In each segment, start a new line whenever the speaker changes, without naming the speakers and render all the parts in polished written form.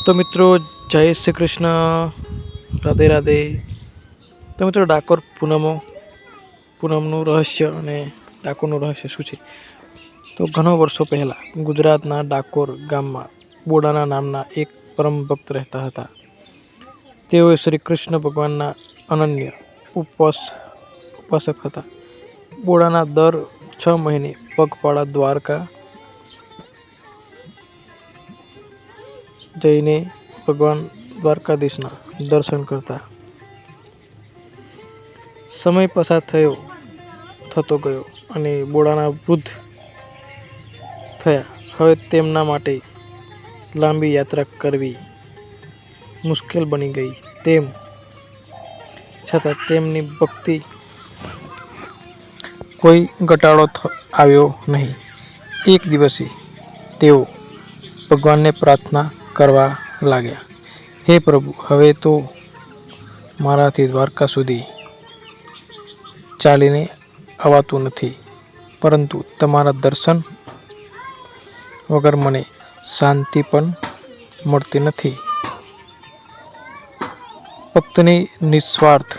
તો મિત્રો, જય શ્રી કૃષ્ણ, રાધે રાધે. તો મિત્રો, ડાકોર પૂનમનું રહસ્ય અને ડાકોરનું રહસ્ય શું છે? તો ઘણા વર્ષો પહેલાં ગુજરાતના ડાકોર ગામમાં બોડાના નામના એક પરમ ભક્ત રહેતા હતા. તેઓ શ્રી કૃષ્ણ ભગવાનના અનન્ય ઉપાસક હતા. બોડાના દર 6 મહિને પગપાળા દ્વારકા જઈને ભગવાન દ્વારકાધીશના દર્શન કરતા. સમય પસાર થતો ગયો અને બોડાના વૃદ્ધ થયા. હવે તેમના માટે લાંબી યાત્રા કરવી મુશ્કેલ બની ગઈ. તેમ છતાં તેમની ભક્તિ કોઈ ઘટાડો આવ્યો નહીં. એક દિવસે તેઓ ભગવાનને પ્રાર્થના કરવા લાગ્યા, હે પ્રભુ, હવે તો મારાથી દ્વારકા સુધી ચાલીને અવાતું નથી, પરંતુ તમારા દર્શન વગર મને શાંતિ પણ મળતી નથી. ભક્તની નિસ્વાર્થ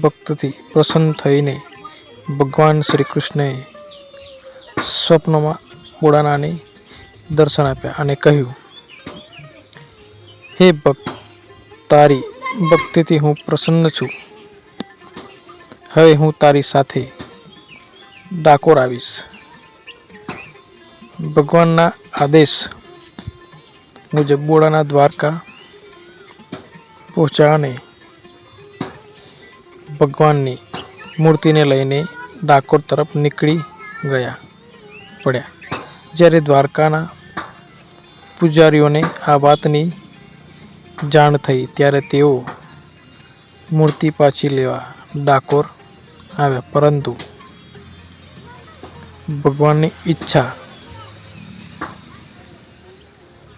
ભક્તિથી પ્રસન્ન થઈને ભગવાન શ્રી કૃષ્ણએ સ્વપ્નમાં બોડાનાને દર્શન આપ્યા અને કહ્યું, હે ભક્ત, તારી ભક્તિથી હું પ્રસન્ન છું. હવે હું તારી સાથે ડાકોર આવીશ. ભગવાનના આદેશ મુજબ બોડાના દ્વારકા પહોંચ્યા અને ભગવાનની મૂર્તિને લઈને ડાકોર તરફ નીકળી પડ્યા. જ્યારે દ્વારકાના પૂજારીઓને આ વાતની જાણ થઈ ત્યારે તેઓ મૂર્તિ પાછી લેવા ડાકોર આવ્યા, પરંતુ ભગવાનની ઈચ્છા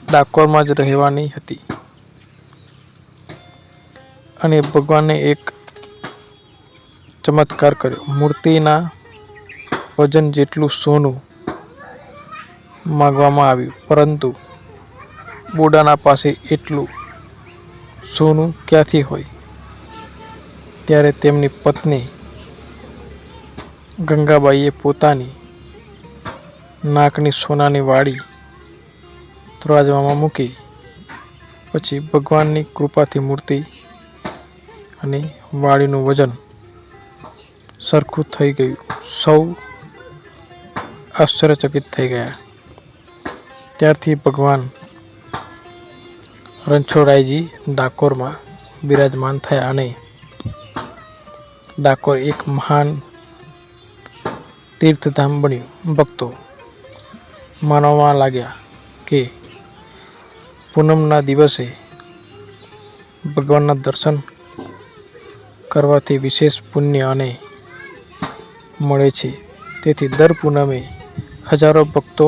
ડાકોરમાં જ રહેવાની હતી અને ભગવાને એક ચમત્કાર કર્યો. મૂર્તિના વજન જેટલું સોનું માંગવામાં આવ્યું, પરંતુ બોડાના પાસે એટલું સોનું ક્યાંથી હોય? ત્યારે તેમની પત્ની ગંગાબાઈએ પોતાની નાકની સોનાની વાડી તરાજવામાં મૂકી. પછી ભગવાનની કૃપાથી મૂર્તિ અને વાડીનું વજન સરખું થઈ ગયું. સૌ આશ્ચર્યચકિત થઈ ગયા. ત્યારથી ભગવાન રણછોડરાયજી ડાકોરમાં બિરાજમાન થયા અને ડાકોર એક મહાન તીર્થધામ બન્યું. ભક્તો માનવા લાગ્યા કે પૂનમના દિવસે ભગવાનના દર્શન કરવાથી વિશેષ પુણ્ય મળે છે. તેથી દર પૂનમે હજારો ભક્તો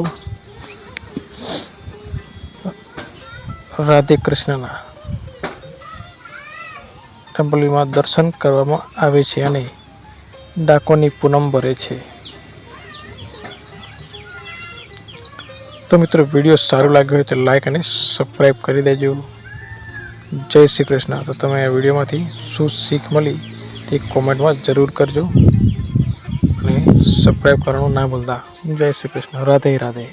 રાધે કૃષ્ણના ટેમ્પલમાં દર્શન કરવામાં આવે છે અને ડાકોરની પૂનમ ભરે છે. તો મિત્રો, વિડીયો સારું લાગ્યો હોય તો લાઈક અને સબસ્ક્રાઈબ કરી દેજો. જય શ્રી કૃષ્ણ. તો તમે આ વિડીયોમાંથી શું શીખ મળી તે કોમેન્ટમાં જરૂર કરજો અને સબસ્ક્રાઈબ કરવાનું ના ભૂલતા. જય શ્રી કૃષ્ણ. રાધે રાધે.